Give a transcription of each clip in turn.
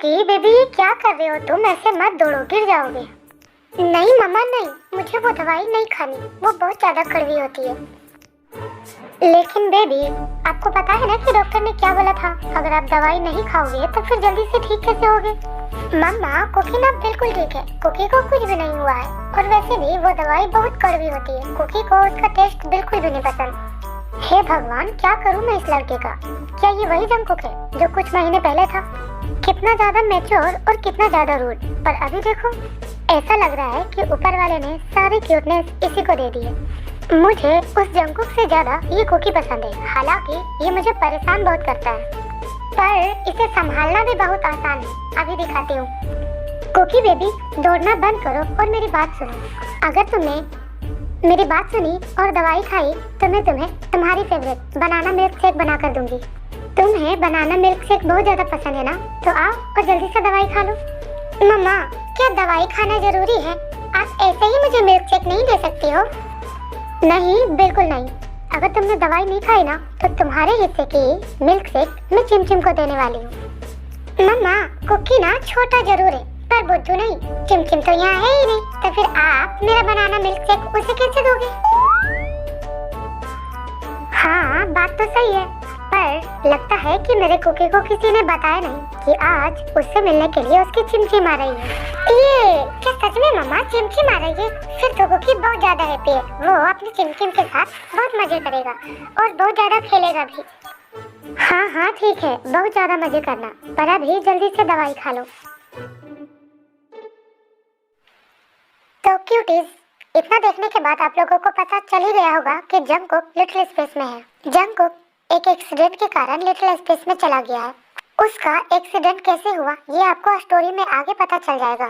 कोकी बेबी, ये क्या कर रहे हो तुम? ऐसे मत दौड़ो, गिर जाओगे। नहीं मम्मा नहीं, मुझे वो दवाई नहीं खानी, वो बहुत ज्यादा कड़वी होती है। लेकिन बेबी, आपको पता है ना कि डॉक्टर ने क्या बोला था? अगर आप दवाई नहीं खाओगे तो फिर जल्दी से ठीक कैसे होगे? मम्मा, कोकी ना बिल्कुल ठीक है, कोकी को कुछ भी नहीं हुआ है। और वैसे भी वो दवाई बहुत कड़वी होती है, कोकी को उसका टेस्ट बिल्कुल भी नहीं पसंद। हे भगवान, क्या करूं मैं इस लड़के का? क्या ये वही जंकुक है जो कुछ महीने पहले था? कितना ज्यादा मैच्योर और कितना ज्यादा रूड, पर अभी देखो, ऐसा लग रहा है कि ऊपर वाले ने सारी क्यूटनेस इसी को दे दी है। मुझे उस जंकुक से ज्यादा ये कोकी पसंद है। हालांकि ये मुझे परेशान बहुत करता है, पर इसे संभालना भी बहुत आसान है। अभी दिखाती हूँ। कोकी बेबी, दौड़ना बंद करो और मेरी बात सुनो। अगर तुमने मेरी बात सुनी और दवाई खाई तो मैं तुम्हें तुम्हारी फेवरेट बनाना मिल्क शेक बना कर दूंगी। तुम्हें बनाना मिल्क शेक बहुत ज्यादा पसंद है ना, तो आओ और जल्दी से दवाई खा लो। मम्मा, क्या दवाई खाना जरूरी है? आप ऐसे ही मुझे मिल्क शेक नहीं दे सकती हो। नहीं, बिल्कुल नहीं। अगर तुमने दवाई नहीं खाई ना तो तुम्हारे हिस्से की मिल्क शेक मैं चिमचिम को देने वाली हूँ। मम्मा, कुकी ना छोटा जरूर है पर बुद्धू नहीं। चिमचिम तो यहाँ है ही नहीं, तो फिर आप मेरा बनाना मिल्क शेक उसे कैसे दोगे? हाँ, बात तो सही है, पर लगता है कि मेरे कुकी को किसी ने बताया नहीं कि आज उससे मिलने के लिए उसकी चिमचिम आ रही है। ये क्या सच में मम्मा चिमचिम आ रही है? फिर तो कुकी बहुत ज्यादा हैप्पी है। वो अपनी चिमचिम के साथ बहुत मजे करेगा और बहुत ज्यादा खेलेगा भी। हाँ हाँ ठीक है, बहुत ज्यादा मजे करना, पर अभी जल्दी से दवाई खा लो। तो क्यूटीज, इतना देखने के बाद आप लोगों को पता चल ही गया होगा कि जंकुक लिटिल स्पेस में है। जंकुक एक एक्सीडेंट के कारण लिटिल स्पेस में चला गया है। उसका एक्सीडेंट कैसे हुआ ये आपको स्टोरी में आगे पता चल जाएगा।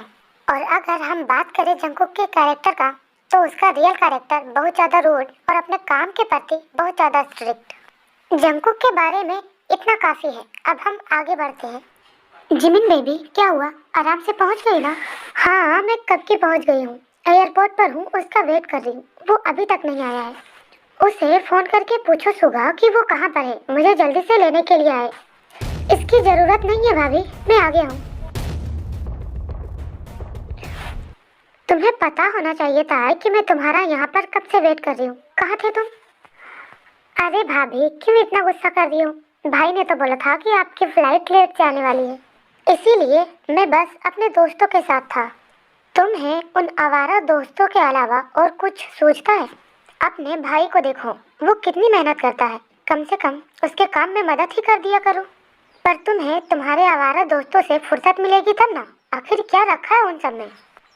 और अगर हम बात करें जंकुक के कैरेक्टर का, तो उसका रियल कैरेक्टर बहुत ज़्यादा रूड और अपने काम के प्रति बहुत ज़्यादा स्ट्रिक्ट। जंकुक के बारे में इतना काफ़ी है, अब हम आगे बढ़ते हैं। जिमिन बेबी, क्या हुआ? आराम से पहुंच गई ना? हाँ, मैं कब की पहुंच गई हूँ। एयरपोर्ट पर हूँ, उसका वेट कर रही हूँ। वो अभी तक नहीं आया है। उसे फोन करके पूछो सुगा कि वो कहाँ पर है, मुझे जल्दी से लेने के लिए आए। इसकी जरूरत नहीं है भाभी, मैं आ गया हूँ। तुम्हें पता होना चाहिए था कि मैं तुम्हारा यहाँ पर कब से वेट कर रही हूँ। कहाँ थे तुम? अरे भाभी, क्यों इतना गुस्सा कर रही हो? भाई ने तो बोला था कि आपकी फ्लाइट लेट से आने वाली है, इसीलिए मैं बस अपने दोस्तों के साथ था। तुम्हें उन आवारा दोस्तों के अलावा और कुछ सूझता है? अपने भाई को देखो, वो कितनी मेहनत करता है, कम से कम उसके काम में मदद ही कर दिया करो। पर तुम्हें तुम्हारे आवारा दोस्तों से फुर्सत मिलेगी तब ना। आखिर क्या रखा है उन सब में?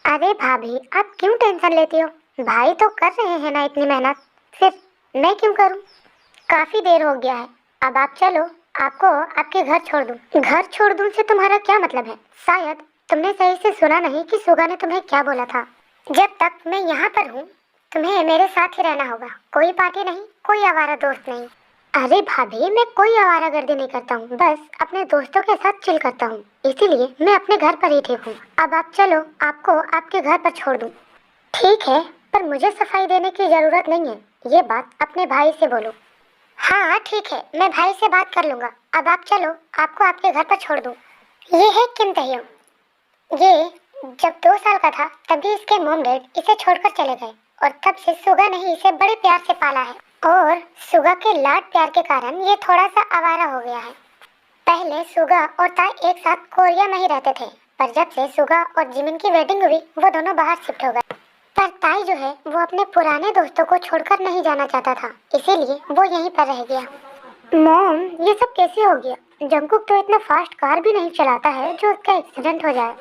अरे भाभी, आप क्यों टेंशन लेती हो? भाई तो कर रहे हैं ना इतनी मेहनत, फिर मैं क्यों करूं? काफ़ी देर हो गया है, अब आप चलो, आपको आपके घर छोड़ दूं। घर छोड़ दूं से तुम्हारा क्या मतलब है? शायद तुमने सही से सुना नहीं कि सुगा ने तुम्हें क्या बोला था। जब तक मैं यहाँ पर हूँ तुम्हें मेरे साथ ही रहना होगा। कोई पार्टी नहीं, कोई आवारा दोस्त नहीं। अरे भाभी, मैं कोई आवारागर्दी नहीं करता हूँ, बस अपने दोस्तों के साथ चिल करता हूँ, इसीलिए मैं अपने घर पर ही ठीक हूँ। अब आप चलो, आपको आपके घर पर छोड़ दूँ। ठीक है, पर मुझे सफाई देने की ज़रूरत नहीं है, ये बात अपने भाई से बोलो। हाँ ठीक है, मैं भाई से बात कर लूँगा। अब आप चलो, आपको आपके घर पर छोड़ दूँ। ये है किम तहयों। ये जब 2 साल का था तभी इसके मॉम डैड इसे छोड़कर चले गए और तब से सुगा ने ही इसे बड़े प्यार से पाला है। और सुगा के लाड प्यार के कारण ये थोड़ा सा आवारा हो गया है। पहले सुगा और ताई एक साथ कोरिया में ही रहते थे, पर जब से सुगा और जिमिन की वेडिंग हुई वो दोनों बाहर शिफ्ट हो गए। पर ताई जो है वो अपने पुराने दोस्तों को छोड़कर नहीं जाना चाहता था, इसीलिए वो यहीं पर रह गया। मॉम, ये सब कैसे हो गया? जंकुक तो इतना फास्ट कार भी नहीं चलाता है जो उसका एक्सीडेंट हो जाए।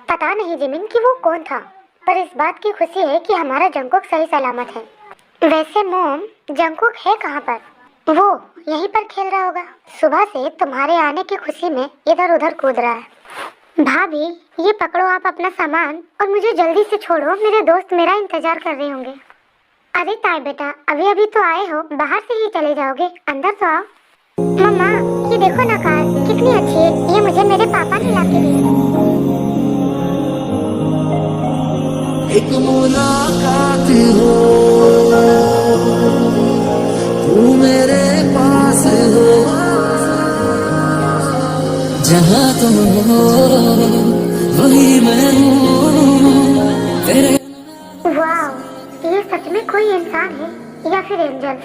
पता नहीं जिमिन कि वो कौन था, पर इस बात की खुशी है कि हमारा जंकुक सही सलामत है। वैसे मॉम, जंकुक है कहाँ पर? वो यहीं पर खेल रहा होगा। सुबह से तुम्हारे आने की खुशी में इधर उधर कूद रहा है। भाभी, ये पकड़ो आप अपना सामान और मुझे जल्दी से छोड़ो, मेरे दोस्त मेरा इंतजार कर रहे होंगे। अरे ताई बेटा, अभी अभी तो आए हो, बाहर से ही चले जाओगे, अंदर तो आओ। मम्मा, ये देखो ना कार कितनी अच्छी है, ये मुझे मेरे पापा ने ला के दी। एक मुलाकात हो, तू मेरे पास हो, जहाँ तुम हो वही मैं हूँ तेरे। वाह, ये सच में कोई इंसान है या फिर एंजल।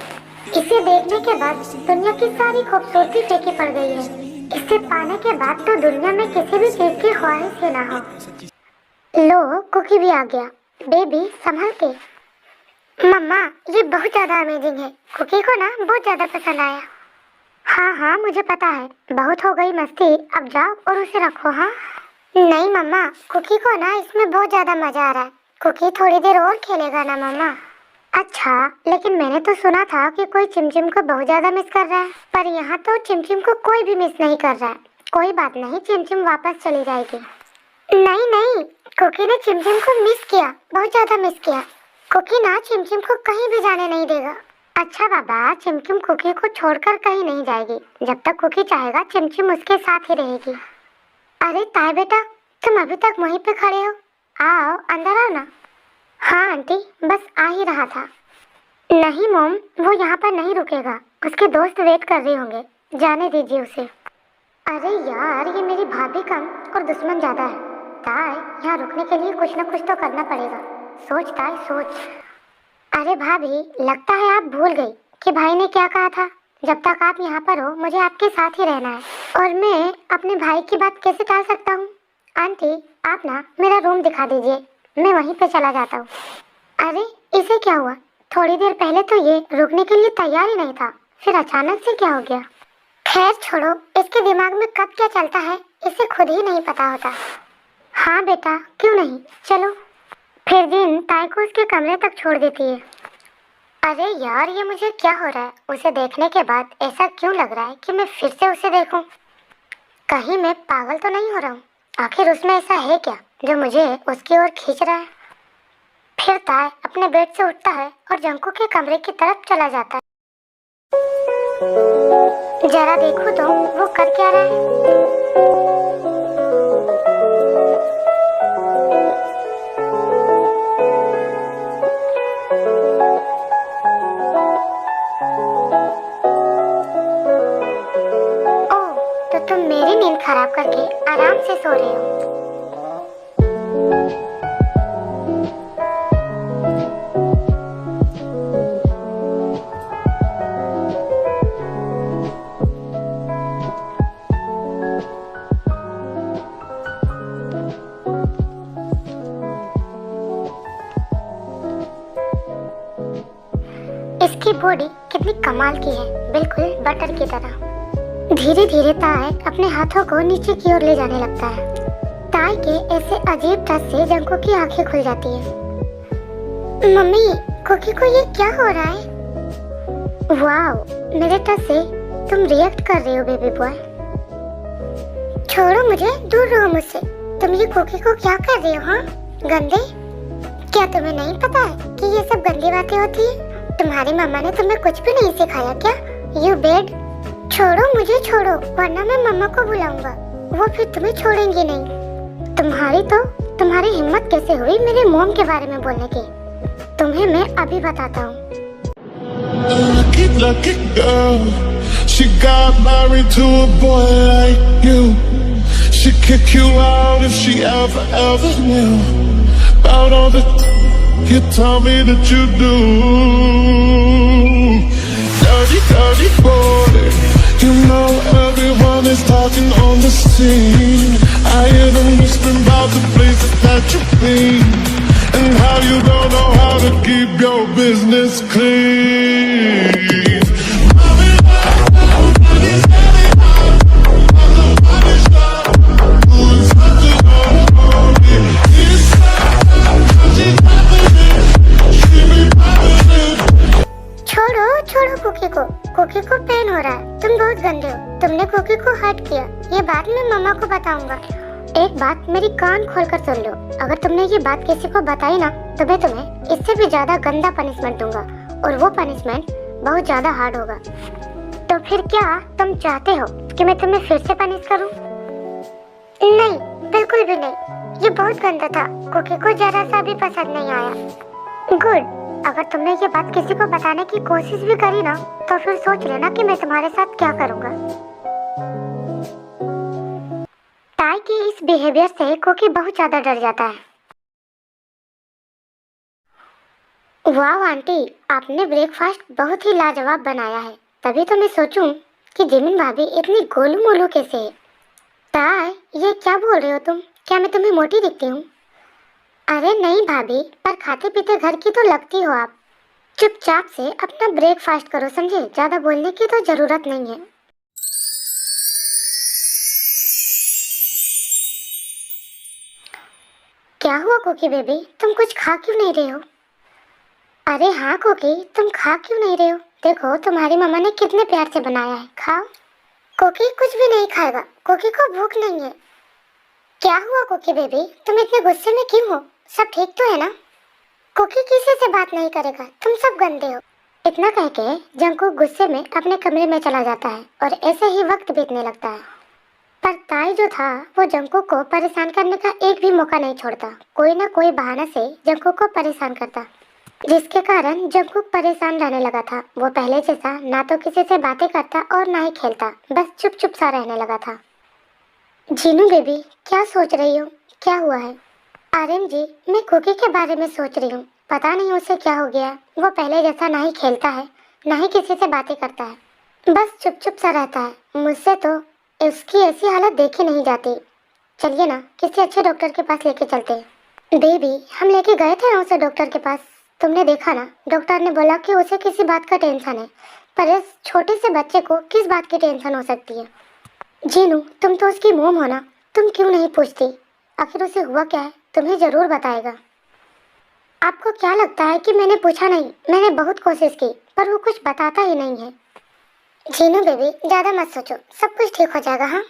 इसे देखने के बाद दुनिया की सारी खूबसूरती फीकी पड़ गई है। इसे पाने के बाद तो दुनिया में किसी भी चीज की ख्वाहिश ही ना हो। लो, कुकी भी आ गया। बेबी संभल के। मम्मा, ये बहुत ज्यादा अमेजिंग है। कुकी को ना बहुत ज्यादा पसंद आया। हाँ हाँ, मुझे पता है। बहुत हो गई मस्ती, अब जाओ और उसे रखो। हाँ नहीं मम्मा, कुकी को ना इसमें बहुत ज्यादा मजा आ रहा है। कुकी थोड़ी देर और खेलेगा ना मम्मा। अच्छा, लेकिन मैंने तो सुना था कि कोई चिमचिम को बहुत ज्यादा मिस कर रहा है, पर यहाँ तो चिमचिम को कोई भी मिस नहीं कर रहा है। कोई बात नहीं, चिमचिम वापस चली जाएगी। नहीं नहीं, कुकी ने चिमचिम को मिस किया, बहुत ज्यादा मिस किया। कुकी ना चिमचिम को कहीं भी जाने नहीं देगा। अच्छा बाबा, चिमचिम कुकी को छोड़कर कहीं नहीं जाएगी। जब तक कुकी चाहेगा चिमचिम उसके साथ ही रहेगी। अरे ताई बेटा, तुम अभी तक वहीं पे खड़े हो? आओ अंदर आओ ना। हाँ आंटी, बस आ ही रहा था। नहीं मोम, वो यहाँ पर नहीं रुकेगा। उसके दोस्त वेट कर रहे होंगे, जाने दीजिए उसे। अरे यार, ये मेरी भाभी कम और दुश्मन ज्यादा है। ताई, यहाँ रुकने के लिए कुछ न कुछ तो करना पड़ेगा। सोच ताई सोच। अरे भाभी, लगता है आप भूल गई कि भाई ने क्या कहा था। जब तक आप यहाँ पर हो मुझे आपके साथ ही रहना है, और मैं अपने भाई की बात कैसे टाल सकता हूँ। आंटी, आप ना मेरा रूम दिखा दीजिए, मैं वहीं पे चला जाता हूँ। अरे इसे क्या हुआ? थोड़ी देर पहले तो ये रुकने के लिए तैयार ही नहीं था, फिर अचानक से क्या हो गया? खैर छोड़ो, इसके दिमाग में कब क्या चलता है इसे खुद ही नहीं पता होता। हाँ बेटा, क्यों नहीं, चलो। फिर दिन ताई को उसके कमरे तक छोड़ देती है। अरे यार, ये मुझे क्या हो रहा है? उसे देखने के बाद ऐसा क्यों लग रहा है कि मैं फिर से उसे देखूं? कहीं मैं पागल तो नहीं हो रहा हूँ? आखिर उसमें ऐसा है क्या जो मुझे उसकी ओर खींच रहा है? फिर ताई अपने बेड से उठता है और जंकू के कमरे की तरफ चला जाता है। जरा देखो तो वो कर क्या रहा है। तो तुम मेरी नींद खराब करके आराम से सो रहे हो। इसकी बॉडी कितनी कमाल की है, बिल्कुल बटर की तरह। धीरे धीरे ताई अपने हाथों को नीचे की ओर ले जाने लगता है। ताई के ऐसे अजीब टच से जंको की आंखें खुल जाती है। मम्मी, कुकी को ये क्या हो रहा है? वाह, मेरे टच से तुम रिएक्ट कर रहे हो बेबी बॉय। छोड़ो मुझे, दूर रहो मुझसे। तुम ये कुकी को क्या कर रहे हो? हाँ गंदे, क्या तुम्हें नहीं पता है कि ये सब गंदी बातें होती है? तुम्हारी मम्मा ने तुम्हें कुछ भी नहीं सिखाया क्या? You bed. छोड़ो मुझे, छोड़ो, वरना मैं मम्मा को बुलाऊंगा, वो फिर तुम्हें छोड़ेंगी नहीं। तुम्हारी हिम्मत कैसे हुई मेरे मॉम के बारे में बोलने की? तुम्हें मैं अभी बताता हूँ। Lucky girl, she got married to a boy like you. She'd kick you out if she ever knew about all the you tell me that you do. Dirty boy, you know everyone is talking on the scene. I hear them whispering about the places that you've been and how you don't know how to keep your business clean. Cookie को pain हो रहा है, तुम बहुत गंदे हो, तुमने cookie को हर्ट किया। ये बात मैं मम्मा को बताऊंगा। एक बात मेरी कान खोलकर सुन लो, अगर तुमने ये बात किसी को बताई ना तो मैं तुम्हें इससे भी ज्यादा गंदा पनिशमेंट दूंगा, और वो पनिशमेंट बहुत ज्यादा हार्ड होगा। तो फिर क्या तुम चाहते हो कि मैं तुम्हें फिर से पनिश करूं? नहीं, बिल्कुल भी नहीं। ये बहुत गंदा था, कुकी को जरा सा भी पसंद नहीं आया। गुड, अगर तुमने ये बात किसी को बताने की कोशिश भी करी ना तो फिर सोच लेना कि मैं तुम्हारे साथ क्या करूंगा। इस बिहेवियर से कोकी बहुत ज़्यादा डर जाता है। वाह आंटी, आपने ब्रेकफास्ट बहुत ही लाजवाब बनाया है। तभी तो मैं सोचूं कि जिमिन भाभी इतनी गोलू मोलू कैसे है। ताई, ये क्या बोल रहे हो तुम? क्या मैं तुम्हें मोटी दिखती हूँ? अरे नहीं भाभी, पर खाते पीते घर की तो लगती हो आप। चुपचाप से अपना ब्रेकफास्ट करो, समझे? ज़्यादा बोलने की तो ज़रूरत नहीं है। क्या हुआ कोकी बेबी, तुम कुछ खा क्यों नहीं रहे हो? अरे हाँ कोकी, तुम खा क्यों नहीं रहे हो? देखो तुम्हारी मम्मा ने कितने प्यार से बनाया है, खाओ। कोकी कुछ भी नहीं खाएगा, कोकी को भूख नहीं है। क्या हुआ कोकी बेबी, तुम इतने गुस्से में क्यों हो? सब ठीक तो है ना? कोकी किसी से बात नहीं करेगा, तुम सब गंदे हो। इतना कह के जंकुक गुस्से में अपने कमरे में चला जाता है और ऐसे ही वक्त बीतने लगता है। पर ताई जो था वो जंकुक को परेशान करने का एक भी मौका नहीं छोड़ता। कोई ना कोई बहाना से जंकुक को परेशान करता, जिसके कारण जंकुक परेशान रहने लगा था। वो पहले जैसा ना तो किसी से बातें करता और ना ही खेलता, बस चुप चुप सा रहने लगा था। जीनू बेबी, क्या सोच रही हो? क्या हुआ है? आर्यन जी, मैं कुकी के बारे में सोच रही हूँ। पता नहीं उसे क्या हो गया। वो पहले जैसा ना ही खेलता है, ना ही किसी से बातें करता है, बस चुप चुप सा रहता है। मुझसे तो उसकी ऐसी हालत देखी नहीं जाती। चलिए ना, किसी अच्छे डॉक्टर के पास लेके चलते हैं। बेबी, हम लेके गए थे ना उसे डॉक्टर के पास, तुमने देखा ना? डॉक्टर ने बोला कि उसे किसी बात का टेंशन है, पर इस छोटे से बच्चे को किस बात की टेंशन हो सकती है? जीनू, तुम तो उसकी मोम हो ना, तुम क्यों नहीं पूछती? आखिर उसे हुआ क्या है? तुम्हें जरूर बताएगा। आपको क्या लगता है कि मैंने पूछा नहीं? मैंने बहुत कोशिश की, पर वो कुछ बताता ही नहीं है। जीनू बेबी, ज्यादा मत सोचो, सब कुछ ठीक हो जाएगा। हाँ,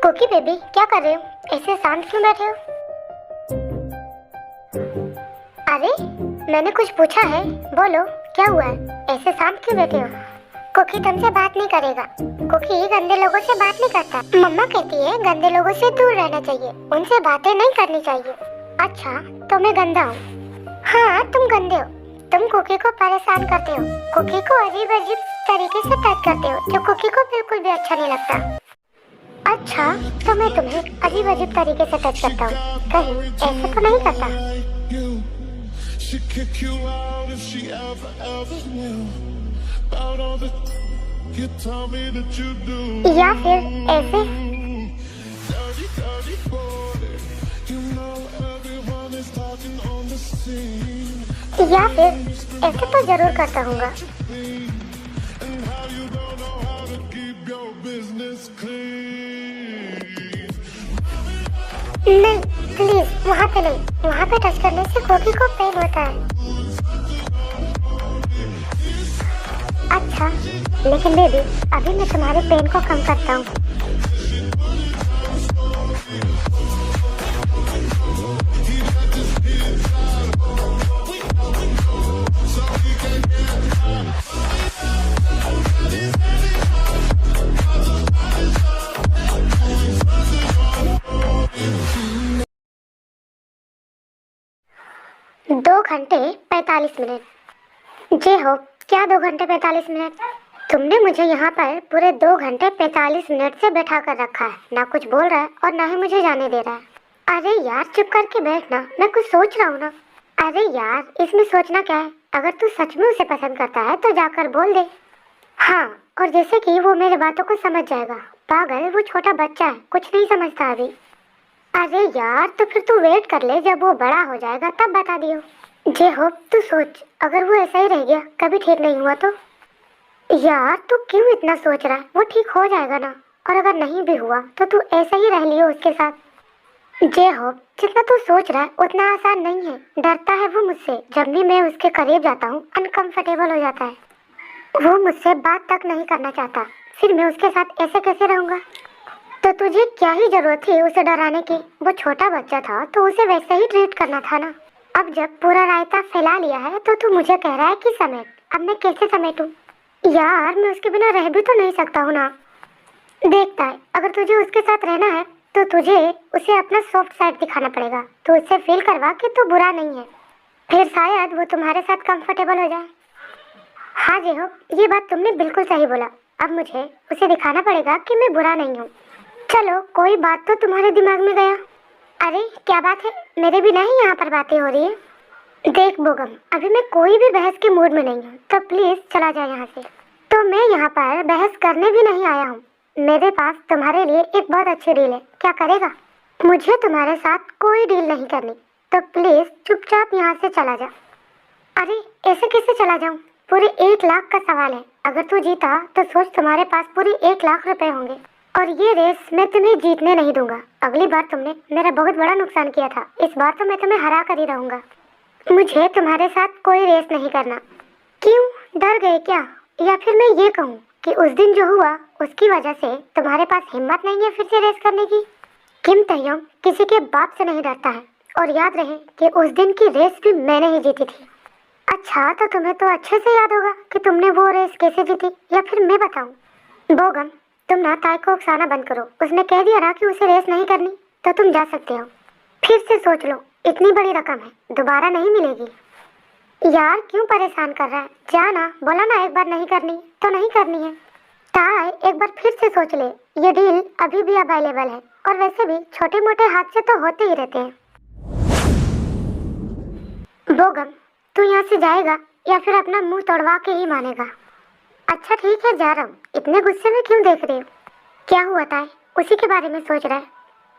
कोकी बेबी, क्या कर रहे हो? ऐसे शांत क्यों बैठे हो? अरे, मैंने कुछ पूछा है, बोलो क्या हुआ है? ऐसे शांत क्यों बैठे हो? कोकी तुमसे बात नहीं करेगा। कोकी गंदे लोगों से बात नहीं करता। मम्मा कहती है गंदे लोगों से दूर रहना चाहिए, उनसे बातें नहीं करनी चाहिए। अच्छा, तो मैं गंदा हूँ? हाँ, तुम गंदे हो। तुम कोकी को परेशान करते हो, कोकी को अजीब अजीब तरीके से टच करते हो, जो कोकी को बिल्कुल भी अच्छा नहीं लगता। अच्छा, तो मैं तुम्हें अजीब अजीब तरीके से टच करता हूँ, कहीं ऐसे तो नहीं करता? She'd kick you out if she ever knew about all the you tell me that you do. या फिर ऐसे? Dirty, dirty boy. You know everyone is talking on the scene. या फिर ऐसे तो जरूर करता हूँगा। And how you don't know how to keep your business clean. नहीं, प्लीज वहाँ पे नहीं, वहाँ पे टच करने से कोकी को पेन होता है। अच्छा, लेकिन बेबी, अभी मैं तुम्हारे पेन को कम करता हूँ। दो घंटे 45 मिनट। जे हो, क्या 2 घंटे 45 मिनट? तुमने मुझे यहाँ पर पूरे 2 घंटे 45 मिनट से बैठा कर रखा है, ना कुछ बोल रहा है और ना ही मुझे जाने दे रहा है। अरे यार, चुप करके बैठना, मैं कुछ सोच रहा हूँ ना। अरे यार, इसमें सोचना क्या है? अगर तू सच में उसे पसंद करता है तो जाकर बोल दे। हाँ, और जैसे कि वो मेरी बातों को समझ जाएगा। पागल, वो छोटा बच्चा है, कुछ नहीं समझता अभी। अरे यार, तो फिर तू वेट कर ले, जब वो बड़ा हो जाएगा तब बता दियो। जे हो, तू सोच, अगर वो ऐसा ही रह गया, कभी ठीक नहीं हुआ तो? यार, तू क्यों इतना सोच रहा है? वो ठीक हो जाएगा ना। और अगर नहीं भी हुआ तो तू ऐसा ही रह लियो उसके साथ। जे हो, जितना तू सोच रहा है उतना आसान नहीं है। डरता है वो मुझसे। जब भी मैं उसके करीब जाता हूँ अनकंफर्टेबल हो जाता है। वो मुझसे बात तक नहीं करना चाहता, फिर मैं उसके साथ ऐसे कैसे रहूँगा? तो तुझे क्या ही जरूरत थी उसे डराने की? वो छोटा बच्चा था तो उसे वैसे ही ट्रीट करना था ना। अब जब पूरा रायता फैला लिया है तो तू मुझे कह रहा है कि समेट। अब मैं कैसे समेटूं? यार, मैं उसके बिना रह भी तो नहीं सकता हूँ ना। देखता है, अगर तुझे उसके साथ रहना है तो तुझे उसे अपना सॉफ्ट साइड दिखाना पड़ेगा। तो उससे फील करवा कि तू बुरा नहीं है, फिर शायद वो तुम्हारे साथ कंफर्टेबल हो जाए। हाँ जी हो, ये बात तुमने बिल्कुल सही बोला। अब मुझे उसे दिखाना पड़ेगा कि मैं बुरा नहीं हूँ। चलो, कोई बात तो तुम्हारे दिमाग में गया। अरे क्या बात है, मेरे बिना ही यहाँ पर बातें हो रही है। देख बोगम, अभी मैं कोई भी बहस के मूड में नहीं हूँ, तो प्लीज चला जाए यहाँ से। तो मैं यहाँ पर बहस करने भी नहीं आया हूँ। मेरे पास तुम्हारे लिए एक बहुत अच्छी डील है, क्या करेगा? मुझे तुम्हारे साथ कोई डील नहीं करनी, तो प्लीज चुपचाप यहाँ से चला जा। अरे ऐसे कैसे चला जाऊँ? पूरे 1 लाख का सवाल है। अगर तू जीता तो सोच, तुम्हारे पास पूरे 1 लाख रुपए होंगे, और ये रेस मैं तुम्हें जीतने नहीं दूंगा। अगली बार तुमने मेरा बहुत बड़ा नुकसान किया था, इस बार तो मैं तुम्हें हरा कर ही रहूंगा। मुझे तुम्हारे साथ कोई रेस नहीं करना। क्यों, डर गए क्या? या फिर मैं ये कहूँ कि उस दिन जो हुआ उसकी वजह से तुम्हारे पास हिम्मत नहीं है फिर से रेस करने की? किम तयंग किसी के बाप से नहीं डरता है, और याद रहे कि उस दिन की रेस भी मैंने ही जीती थी। अच्छा, तो तुम्हें तो अच्छे से याद होगा कि तुमने वो रेस कैसे जीती, या फिर मैं बताऊं? बोगम, तुम ना ताई को उकसाना बंद करो। उसने कह दिया ना कि उसे रेस नहीं करनी, तो तुम जा सकते हो। फिर से सोच लो, इतनी बड़ी रकम है, दोबारा नहीं मिलेगी। यार क्यों परेशान कर रहा है? जाना, बोला ना एक बार नहीं करनी तो नहीं करनी है। ताई एक बार फिर से सोच ले, ये डील अभी भी अवेलेबल है, और वैसे भी छोटे मोटे हादसे तो होते ही रहते हैं। बोगम, तू यहाँ से जाएगा या फिर अपना मुंह तोड़वा के ही मानेगा? अच्छा ठीक है, जा रहा हूँ। इतने गुस्से में क्यों देख रही हो? क्या हुआ ताई, उसी के बारे में सोच रहा है?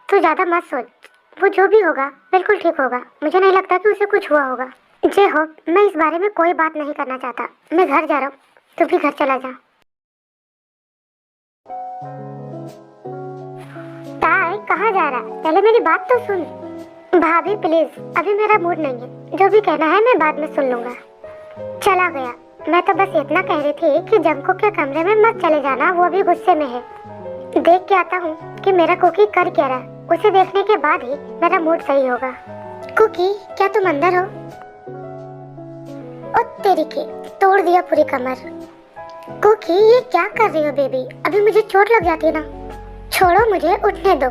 तू ज़्यादा मत सोच, वो जो भी होगा बिल्कुल ठीक होगा। मुझे नहीं लगता कि उसे कुछ हुआ होगा। जे हो, मैं इस बारे में कोई बात नहीं करना चाहता। मैं घर जा रहा हूँ, तू भी घर चला जा। ताई कहाँ जा रहा? पहले मेरी बात तो सुन। भाभी प्लीज, अभी मेरा मूड नहीं है, जो भी कहना है मैं बाद में सुन लूंगा। चला गया। मैं तो बस इतना कह रही थी कि जंको के कमरे में मत चले जाना, वो भी गुस्से में है। देख के आता हूँ कि मेरा कुकी कर क्या रहा है, उसे देखने के बाद ही मेरा मूड सही होगा। कुकी, क्या तुम अंदर हो? ओ तेरी की, तोड़ दिया पूरी कमर। कुकी, ये क्या कर रही हो बेबी? अभी मुझे चोट लग जाती ना। छोड़ो मुझे, उठने दो।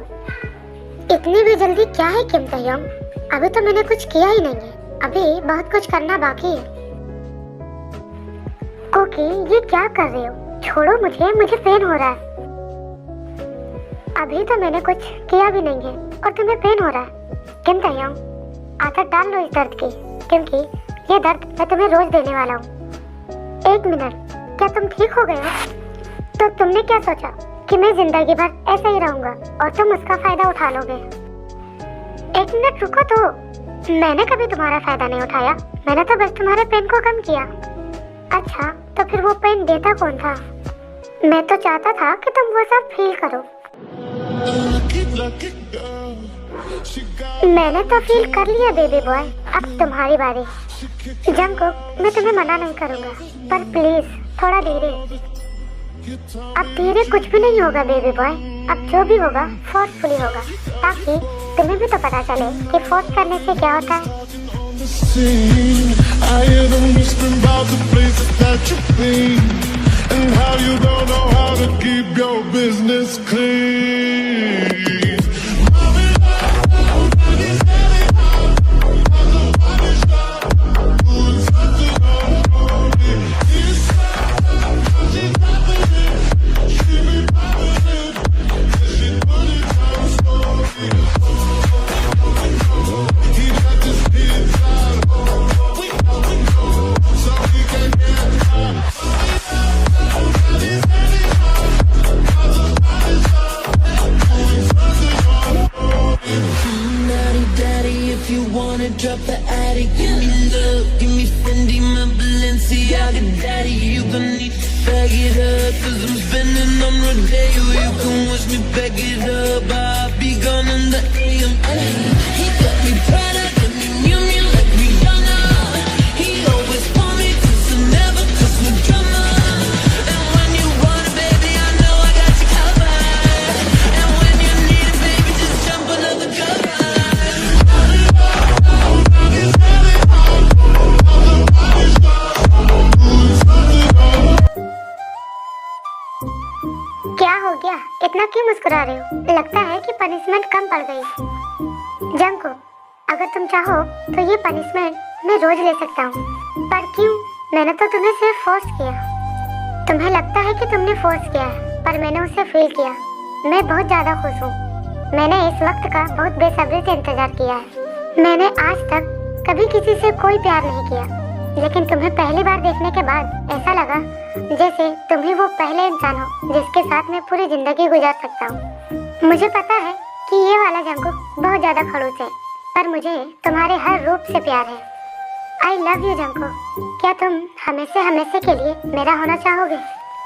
इतनी भी जल्दी क्या है किम तयंग? अभी तो मैंने कुछ किया ही नहीं है, अभी बहुत कुछ करना बाकी है। कुकी, ये क्या कर रहे हो? छोड़ो मुझे पेन हो रहा है। अभी तो मैंने कुछ किया भी नहीं है और तुम्हें पेन हो रहा है। किम तयंग, आदत डाल लो इस दर्द की, क्योंकि ये दर्द मैं तुम्हें रोज देने वाला हूँ। 1 मिनट, क्या तुम ठीक हो गए हो? तो तुमने क्या सोचा कि मैं जिंदगी भर ऐसे ही रहूंगा और तुम उसका फायदा उठा लोगे? 1 मिनट रुको तो, मैंने कभी तुम्हारा फायदा नहीं उठाया, मैंने तो बस तुम्हारे पेन को कम किया। अच्छा, तो फिर वो पेन देता कौन था? मैं तो चाहता था कि तुम वो सब फील करो। मैंने तो फील कर लिया बेबी बॉय, अब तुम्हारी बारी। जंको, मैं तुम्हें मना नहीं करूंगा, पर प्लीज थोड़ा धीरे। अब धीरे कुछ भी नहीं होगा बेबी बॉय, अब जो भी होगा फोर्सफुली होगा, ताकि तुम्हें भी तो पता चले कि फोर्स करने से क्या होता है। I hear them whispering about the places that you've been and how you don't know how to keep your business clean. Drop the attic, give me love, give me Fendi, my Balenciaga daddy. You gon' need to bag it up, cause I'm spending on Rodeo. You can watch me back it up, I'll be gone in the AM. He got me Prada, got me Miu Miu, like Rihanna. He always want me to never cause no drama. And when you want it, baby, I know I got you covered. And when you need it, baby, just jump under the cover. क्या हो गया, इतना क्यों मुस्कुरा रहे हो? लगता है कि पनिशमेंट कम पड़ गई। जंको, अगर तुम चाहो तो ये पनिशमेंट मैं रोज ले सकता हूँ, पर क्यों? मैंने तो तुम्हें सिर्फ फोर्स किया। तुम्हें लगता है कि तुमने फोर्स किया है, पर मैंने उसे फील किया। मैं बहुत ज्यादा खुश हूँ। मैंने इस वक्त का बहुत बेसब्री से इंतजार किया है। मैंने आज तक कभी किसी से कोई प्यार नहीं किया, लेकिन तुम्हें पहली बार देखने के बाद ऐसा लगा जैसे तुम ही वो पहले इंसान हो जिसके साथ मैं पूरी जिंदगी गुजार सकता हूँ। मुझे पता है कि ये वाला जंकुक बहुत ज्यादा खड़ूस है, पर मुझे तुम्हारे हर रूप से प्यार है। I love you Jungkook. क्या तुम हमेशा के लिए मेरा होना चाहोगे?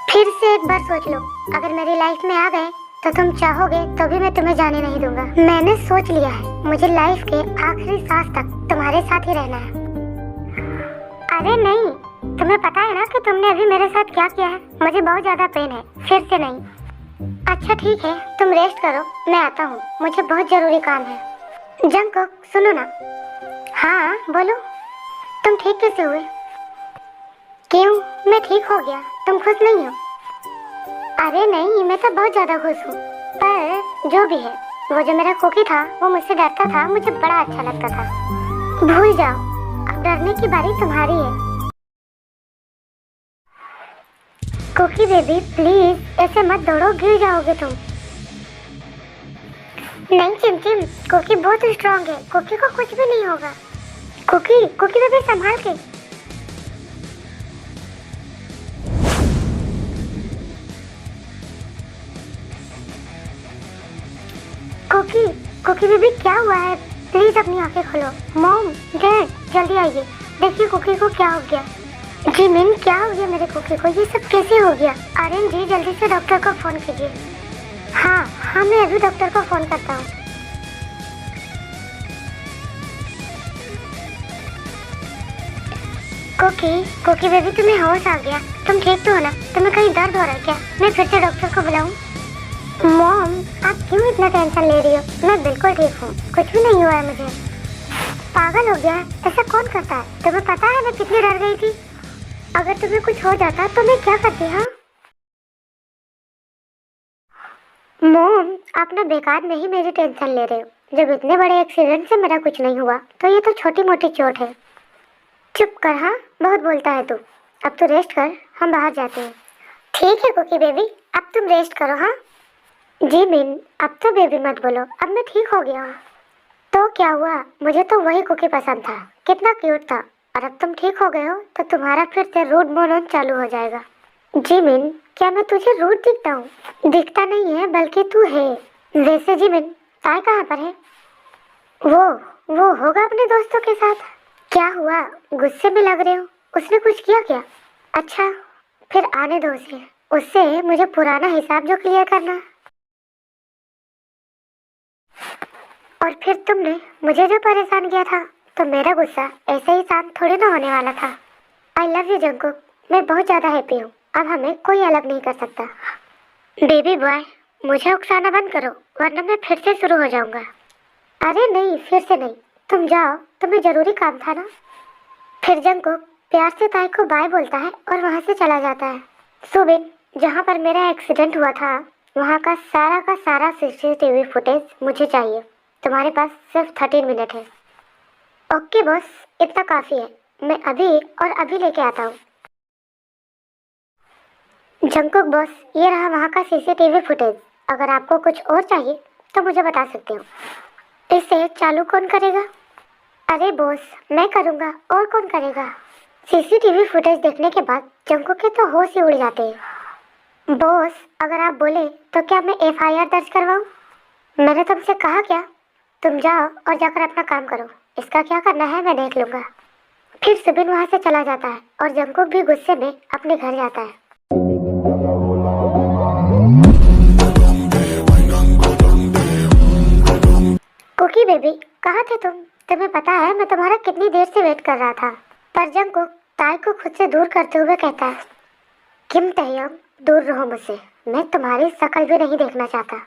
फिर से एक बार सोच लो, अगर मेरी लाइफ में आ गए तो तुम चाहोगे तो भी मैं तुम्हें जाने नहीं दूंगा। मैंने सोच लिया है, मुझे लाइफ के आखिरी सांस तक तुम्हारे साथ ही रहना है। अरे नहीं, तुम्हें पता है ना कि तुमने अभी मेरे साथ क्या किया है? मुझे बहुत ज्यादा पेन है, फिर से नहीं। अच्छा ठीक है, तुम रेस्ट करो, मैं आता हूँ, मुझे बहुत जरूरी काम है। जंकुक सुनो ना। हाँ बोलो, तुम ठीक कैसे हुए? क्यों, मैं ठीक हो गया, तुम खुश नहीं हो? अरे नहीं, मैं तो बहुत ज्यादा खुश हूँ। पर जो भी है, वो जो मेरा कुकी था वो मुझसे डरता था, मुझे बड़ा अच्छा लगता था। भूल जाओ, अब डरने की बारी तुम्हारी है। कुकी बेबी प्लीज ऐसे मत दौड़ो, गिर जाओगे तुम। नहीं चिमचिम, कुकी बहुत स्ट्रांग है, कुकी को कुछ भी नहीं होगा। कुकी बेबी संभाल के। कुकी बेबी क्या हुआ है? प्लीज अपनी आंखें खोलो। मॉम डैड जल्दी आइए, देखिए कुकी को क्या हो गया। जी मिन, क्या हो गया मेरे कुकी को? ये सब कैसे हो गया? आर्यन जी जल्दी से डॉक्टर को फोन कीजिए। हाँ मैं अभी डॉक्टर को फोन करता हूँ। कुकी बेबी तुम्हें होश आ गया? तुम ठीक तो हो ना? तुम्हें कहीं दर्द हो रहा है क्या? मैं फिर से डॉक्टर को बुलाऊं? मॉम आप क्यों इतना टेंशन ले रही हो? मैं बिल्कुल ठीक हूँ, कुछ भी नहीं हुआ है मुझे। पागल हो गया है? ऐसा कौन करता है? तुम्हें पता है मैं कितनी डर गई थी। अगर तुम्हें कुछ हो जाता तो मैं क्या करती? हाँ मॉम, आप ना बेकार में ही मेरी टेंशन ले रहे हो। जब इतने बड़े एक्सीडेंट से मेरा कुछ नहीं हुआ तो ये तो छोटी मोटी चोट है। चुप कर, हाँ बहुत बोलता है तू। अब तू रेस्ट कर, हम बाहर जाते हैं। ठीक है कुकी बेबी, अब तुम रेस्ट करो। हाँ जी मिन, अब तो बेबी मत बोलो, अब मैं ठीक हो गया हूँ। तो क्या हुआ? मुझे तो वही कुकी पसंद था, कितना क्यूट था। और अब तुम ठीक हो गए हो तो तुम्हारा फिर से रूड मोड चालू हो जाएगा। जी मिन, क्या मैं तुझे रूड दिखता हूँ? दिखता नहीं है, बल्कि तू है। वैसे जी मिन, ताई कहाँ पर है? वो होगा अपने दोस्तों के साथ। क्या हुआ, गुस्से में लग रहे हो? उसने कुछ किया क्या? अच्छा फिर आने दो उसे, उससे मुझे पुराना हिसाब जो क्लियर करना। और फिर तुमने मुझे जो परेशान किया था, तो मेरा गुस्सा ऐसे ही शांत थोड़ी ना होने वाला था। आई लव यू जंकुक, मैं बहुत ज़्यादा हैप्पी हूँ। अब हमें कोई अलग नहीं कर सकता। बेबी बॉय मुझे उकसाना बंद करो, वरना मैं फिर से शुरू हो जाऊँगा। अरे नहीं, फिर से नहीं, तुम जाओ, तुम्हें ज़रूरी काम था ना। फिर जंकुक प्यार से ताई को बाय बोलता है और वहाँ से चला जाता है। सुबिन, जहाँ पर मेरा एक्सीडेंट हुआ था वहाँ का सारा CCTV फुटेज मुझे चाहिए। तुम्हारे पास सिर्फ 13 मिनट है। ओके बॉस, इतना काफ़ी है, मैं अभी और अभी लेके आता हूँ। जंकुक बॉस, ये रहा वहाँ का CCTV फुटेज। अगर आपको कुछ और चाहिए तो मुझे बता सकते हो। इसे चालू कौन करेगा? अरे बॉस मैं करूँगा, और कौन करेगा? CCTV फुटेज देखने के बाद जंकुक के तो होश ही उड़ जाते हैं। बॉस अगर आप बोले तो क्या मैं FIR दर्ज करवाऊँ? मैंने तुमसे कहा क्या? तुम जाओ और जाकर अपना काम करो, इसका क्या करना है मैं देख लूँगा। फिर सुबिन वहाँ से चला जाता है और जंकुक भी गुस्से में अपने घर जाता है। कुकी बेबी कहाँ थे तुम? तुम्हें पता है मैं तुम्हारा कितनी देर से वेट कर रहा था। पर जंकुक ताई को खुद से दूर करते हुए कहता है, किम तहयंग दूर रहो मुझसे, मैं तुम्हारी शक्ल भी नहीं देखना चाहता।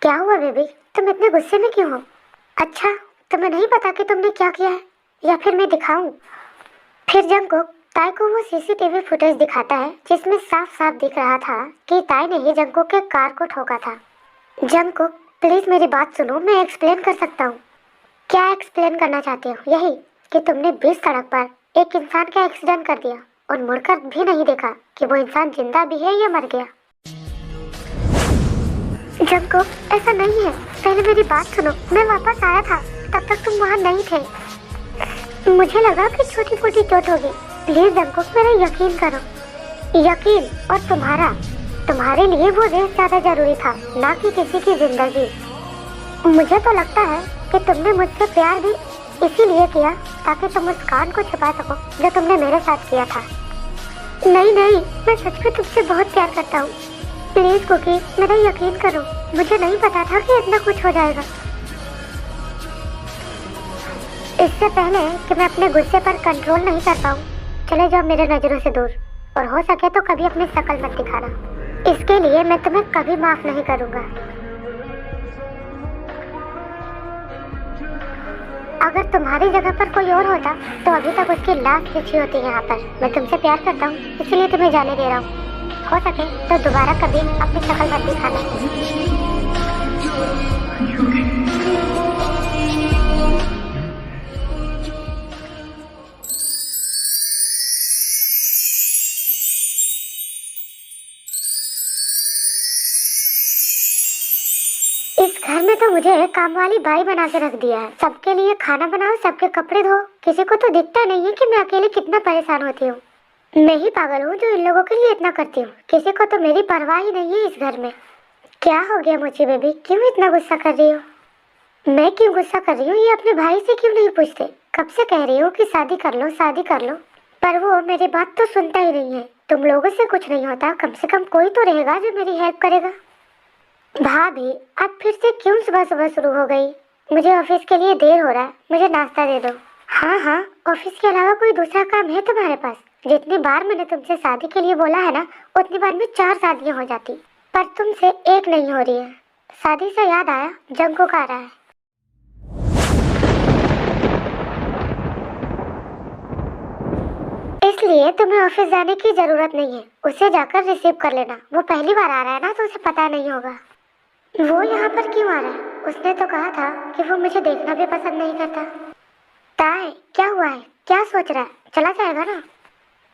क्या हुआ बेबी, तुम इतने गुस्से में क्यों हो? अच्छा तुम्हें नहीं पता कि तुमने क्या किया है, या फिर मैं दिखाऊं? फिर जंकुक ताई को वो CCTV फुटेज दिखाता है जिसमें साफ साफ दिख रहा था कि ताई ने ही जंकुक के कार को ठोका था। जंकुक प्लीज मेरी बात सुनो, मैं एक्सप्लेन कर सकता हूँ। क्या एक्सप्लेन करना चाहते हो? यही कि तुमने बीच सड़क पर एक इंसान का एक्सीडेंट कर दिया और मुड़कर भी नहीं देखा कि वो इंसान जिंदा भी है या मर गया। जंगकुक, ऐसा नहीं है, पहले मेरी बात सुनो। मैं वापस आया था, तब तक तुम वहाँ नहीं थे। मुझे लगा कि छोटी मोटी चोट होगी। प्लीज जंगकुक, मेरा यकीन करो। यकीन और तुम्हारे लिए वो रेस ज्यादा जरूरी था, ना कि किसी की जिंदगी। मुझे तो लगता है कि तुमने मुझसे प्यार भी इसीलिए किया ताकि तुम उस कांड को छुपा सको जो तुमने मेरे साथ किया था। नहीं, मैं सच में तुमसे बहुत प्यार करता हूँ। प्लीज कुकी, मेरा यकीन करो। मुझे नहीं पता था कि इतना कुछ हो जाएगा। इससे पहले कि मैं अपने गुस्से पर कंट्रोल नहीं कर पाऊँ, चले जाओ मेरे नजरों से दूर, और हो सके तो कभी अपनी शक्ल मत दिखाना। इसके लिए मैं तुम्हें कभी माफ नहीं करूँगा। अगर तुम्हारी जगह पर कोई और होता तो अभी तक उसकी लाश खींची होती यहाँ पर। मैं तुमसे प्यार करता हूँ, इसलिए तुम्हें जाने दे रहा हूँ। हो सके तो दोबारा कभी अपनी शक्ल मत दिखाना। इस घर में तो मुझे काम वाली बाई बना के रख दिया है। सबके लिए खाना बनाओ, सबके कपड़े धो। किसी को तो दिखता नहीं है कि मैं अकेले कितना परेशान होती हूँ। मैं ही पागल हूँ जो इन लोगों के लिए इतना करती हूँ। किसी को तो मेरी परवाह ही नहीं है इस घर में। क्या हो गया मोची बेबी, क्यों इतना गुस्सा कर रही हो? मैं क्यों गुस्सा कर रही हूँ ये अपने भाई से क्यों नहीं पूछते? कब से कह रही हूँ कि शादी कर लो, शादी कर लो, पर वो मेरी बात तो सुनता ही नहीं है। तुम लोगों से कुछ नहीं होता, कम से कम कोई तो रहेगा जो मेरी हेल्प करेगा। भाभी, अब फिर से क्यों सुबह सुबह शुरू हो गई? मुझे ऑफिस के लिए देर हो रहा है, मुझे नाश्ता दे दो। हाँ, ऑफिस के अलावा कोई दूसरा काम है तुम्हारे पास? जितनी बार मैंने तुमसे शादी के लिए बोला है ना, उतनी बार में 4 शादियां हो जाती, पर तुमसे एक नहीं हो रही है। शादी से याद आया, जंगकुक आ रहा है। इसलिए तुम्हें ऑफिस जाने की जरूरत नहीं है, उसे जाकर रिसीव कर लेना। वो पहली बार आ रहा है ना, तो उसे पता नहीं होगा। वो यहाँ पर क्यों आ रहा है? उसने तो कहा था कि वो मुझे देखना भी पसंद नहीं करता। ताई, क्या हुआ है? क्या सोच रहा है? चला जाएगा ना?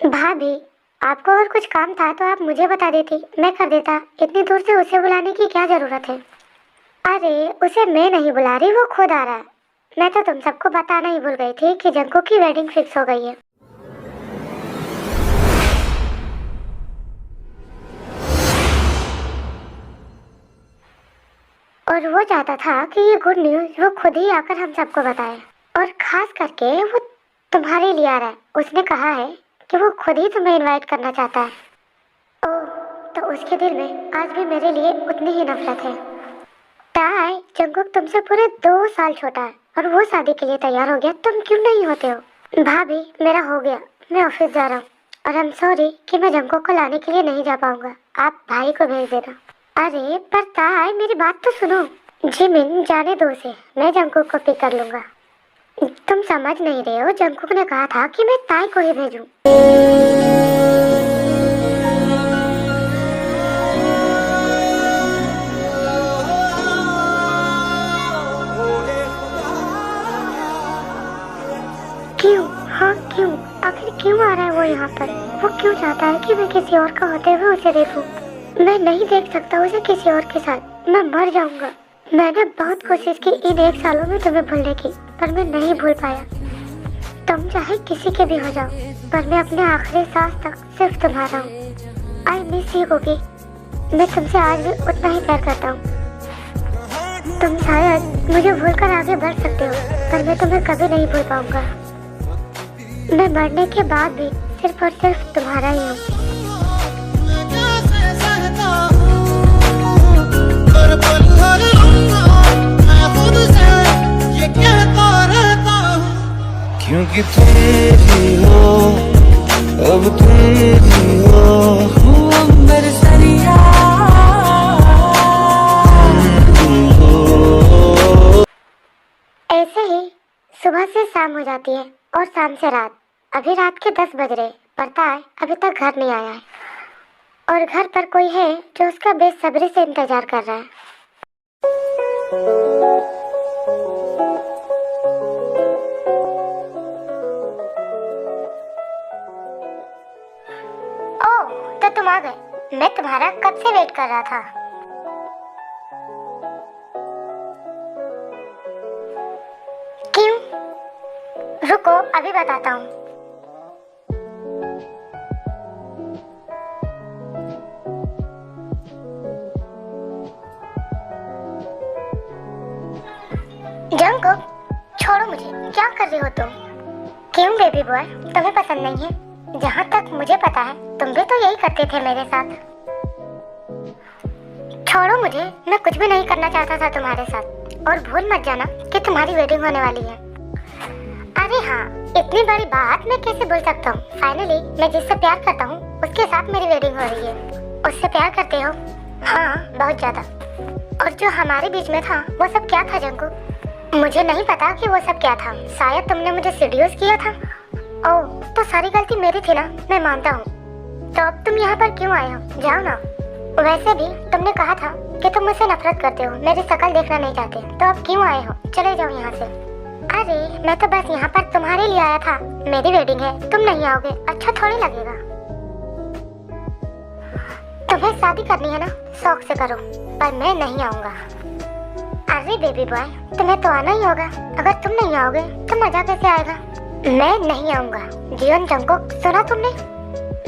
भाभी, आपको अगर कुछ काम था तो आप मुझे बता देती, मैं कर देता। इतनी दूर से उसे बुलाने की क्या जरूरत है? अरे, उसे मैं नहीं बुला रही, वो खुद आ रहा है। मैं तो तुम सबको बताना ही भूल गई थी कि जंगकुक की वेडिंग फिक्स हो गई है। और वो चाहता था कि ये गुड न्यूज़ वो खुद ही आकर हम सबको बताए, और खास करके वो तुम्हारे लिए आ रहा है। उसने कहा है कि वो खुद ही तुम्हें इनवाइट करना चाहता है। ओह, तो उसके दिल में आज भी मेरे लिए उतनी ही नफरत है। ताई, जंगकुक तुमसे पूरे 2 साल छोटा है और वो शादी के लिए तैयार हो गया, तुम क्यों नहीं होते हो? भाभी, मेरा हो गया, मैं ऑफिस जा रहा हूँ, और आई एम सॉरी कि मैं जंगकुक को लाने के लिए नहीं जा पाऊंगा। आप भाई को भेज देना। अरे पर ताई, मेरी बात तो सुनो। जिमिन, जाने दो उसे, मैं जंगकुक को पिक कर लूंगा। तुम समझ नहीं रहे हो, जंगकुक ने कहा था कि मैं ताई को ही भेजूं। क्यों? हाँ क्यों? आखिर क्यों आ रहा है वो यहाँ पर? वो क्यों चाहता है कि मैं किसी और का होते हुए उसे देखूं? मैं नहीं देख सकता उसे किसी और के साथ, मैं मर जाऊंगा। मैंने बहुत कोशिश की इन 1 सालों में तुम्हें भूलने की, पर मैं नहीं भूल पाया। तुम चाहे किसी के भी हो जाओ, पर मैं अपने आखिरी सांस तक सिर्फ तुम्हारा हूँ। I miss you Cookie. मैं तुमसे आज भी उतना ही प्यार करता हूँ। तुम शायद मुझे भूलकर आगे बढ़ सकते हो, पर मैं तुम्हें कभी नहीं भूल पाऊंगा। मैं मरने के बाद भी सिर्फ और सिर्फ तुम्हारा ही हूँ। क्योंकि तुम ही हो, अब तुम ही हो, मेरे सरिया ऐसे ही सुबह से शाम हो जाती है और शाम से रात। अभी रात के 10 बज रहे, पर ताई अभी तक घर नहीं आया है, और घर पर कोई है जो उसका बेसब्री से इंतजार कर रहा है। तुम आ गए। मैं तुम्हारा कब से वेट कर रहा था। क्यों? रुको, अभी बताता हूँ। जंगकुक, छोड़ो मुझे, क्या कर रही हो तुम? क्यों बेबी बॉय, तुम्हें पसंद नहीं है? जहाँ तक मुझे पता है तुम भी तो यही करते थे मेरे साथ। छोड़ो मुझे, मैं कुछ भी नहीं करना चाहता था तुम्हारे साथ। और भूल मत जाना कि तुम्हारी वेडिंग होने वाली है। अरे हाँ, इतनी बड़ी बात मैं कैसे भूल सकता हूँ। फाइनली मैं जिससे प्यार करता हूँ उसके साथ मेरी वेडिंग हो रही है। उससे प्यार करते हो? हाँ, बहुत ज्यादा। और जो हमारे बीच में था वो सब क्या था जंगकुक? मुझे नहीं पता कि वो सब क्या था। शायद तुमने मुझे सीड्यूस किया था। ओह, तो सारी गलती मेरी थी ना, मैं मानता हूँ। तो अब तुम यहाँ पर क्यों आए हो? जाओ ना। वैसे भी तुमने कहा था कि तुम मुझसे नफरत करते हो, मेरी शक्ल देखना नहीं चाहते, तो अब क्यों आए हो? चले जाओ यहाँ से। अरे मैं तो बस यहाँ पर तुम्हारे लिए आया था। मेरी वेडिंग है, तुम नहीं आओगे, अच्छा थोड़ी लगेगा। तुम्हें शादी करनी है ना, शौक से करो, पर मैं नहीं आऊँगा। अरे बेबी बॉय, तुम्हें तो आना ही होगा। अगर तुम नहीं आओगे तो मजा कैसे आएगा? मैं नहीं आऊँगा। जीवन जंगकुक, सुना तुमने?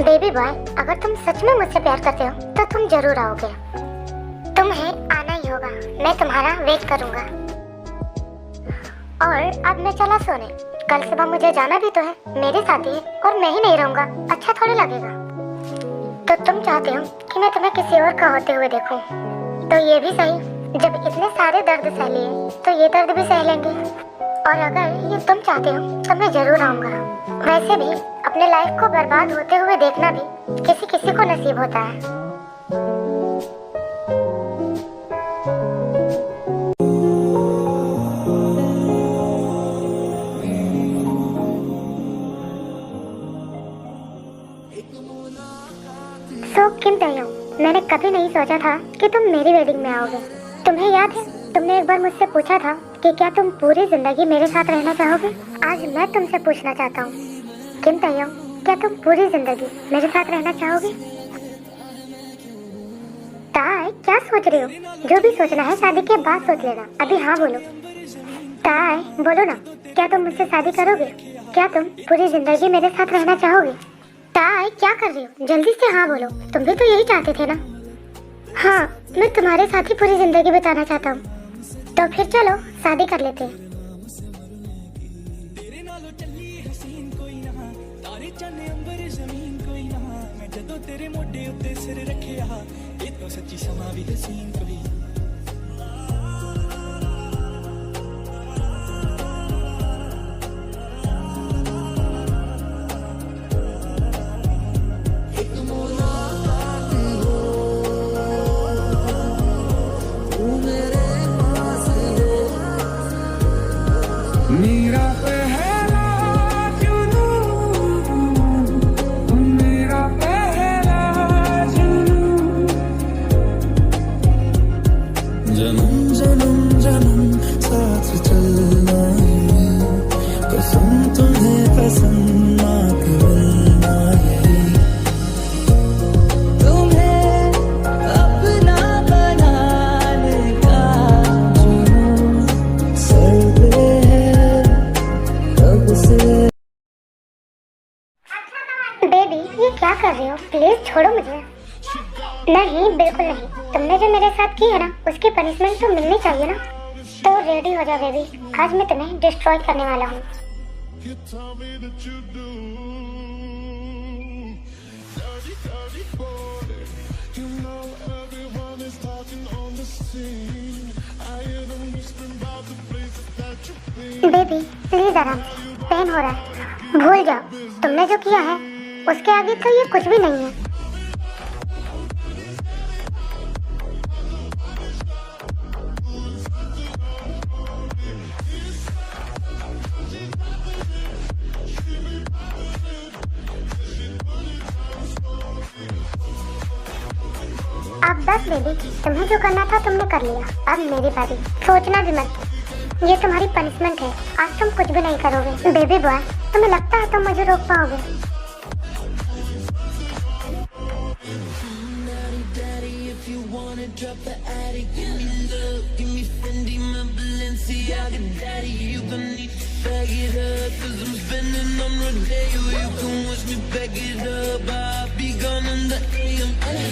बेबी बॉय, अगर तुम सच में मुझसे प्यार करते हो तो तुम जरूर आओगे। तुम्हें आना ही होगा, मैं तुम्हारा वेट करूँगा। और अब मैं चला सोने। कल सुबह मुझे जाना भी तो है, मेरे साथ ही है, और मैं ही नहीं रहूँगा, अच्छा थोड़ी लगेगा। तो तुम चाहते हो कि मैं तुम्हें किसी और का होते हुए देखूं? तो ये भी सही, जब इतने सारे दर्द सह लिए तो ये दर्द भी सह लेंगे। और अगर ये तुम चाहते हो तो मैं जरूर आऊँगा। वैसे भी अपने लाइफ को बर्बाद होते हुए देखना भी किसी किसी को नसीब होता है। सो किम ताएयोंग, मैंने कभी नहीं सोचा था कि तुम मेरी वेडिंग में आओगे। तुम्हें याद है, तुमने एक बार मुझसे पूछा था कि क्या तुम पूरी जिंदगी मेरे साथ रहना चाहोगे? आज मैं तुमसे पूछना चाहता हूँ, किम ताएयोंग, क्या तुम पूरी जिंदगी मेरे साथ रहना चाहोगे? ताई, क्या सोच रहे हो? जो भी सोचना है शादी के बाद सोच लेना, अभी हाँ बोलो। ताई, बोलो ना, क्या तुम मुझसे शादी करोगे? क्या तुम पूरी जिंदगी मेरे साथ रहना चाहोगे? ताई, क्या कर रही हो? जल्दी से हाँ बोलो, तुम भी तो यही चाहते थे ना? हाँ, मैं तुम्हारे साथ ही पूरी जिंदगी बिताना चाहता हूँ। तो फिर चलो शादी कर लेते हैं। मेरा पहला जुनून, मेरा पहला जुनून, जन्म जन्म जन्म साथ चलना है, कसम तुम्हें कसम ना करना है, तुम्हें अपना बनाने का जुनून सर पे बेबी, ये क्या कर रहे हो? प्लीज छोड़ो मुझे। नहीं, बिल्कुल नहीं। तुमने जो मेरे साथ की है ना, उसकी पनिशमेंट तो मिलनी चाहिए ना। तो रेडी हो जाओ बेबी, आज मैं तुम्हें डिस्ट्रॉय करने वाला हूँ। You tell me that you do. Dirty, dirty boy. You know everyone is talking on the scene. I hear them whispering about the places that you've been. Baby, please आराम से, pen हो रहा है। भूल जाओ, तुमने जो किया है उसके आगे तो ये कुछ भी नहीं है। अब बस बेबी, तुम्हें जो करना था तुमने कर लिया, अब मेरी बारी। सोचना भी मत, ये तुम्हारी पनिशमेंट है। आज तुम कुछ भी नहीं करोगे। बेबी बॉय, तुम्हें लगता है तुम मुझे रोक पाओगे? wanna drop the attic. Give me love, give me Fendi, my Balenciaga daddy. You gon' need to bag it up, cause I'm spending on Rodeo. You can watch me back it up, I'll be gone in the AM.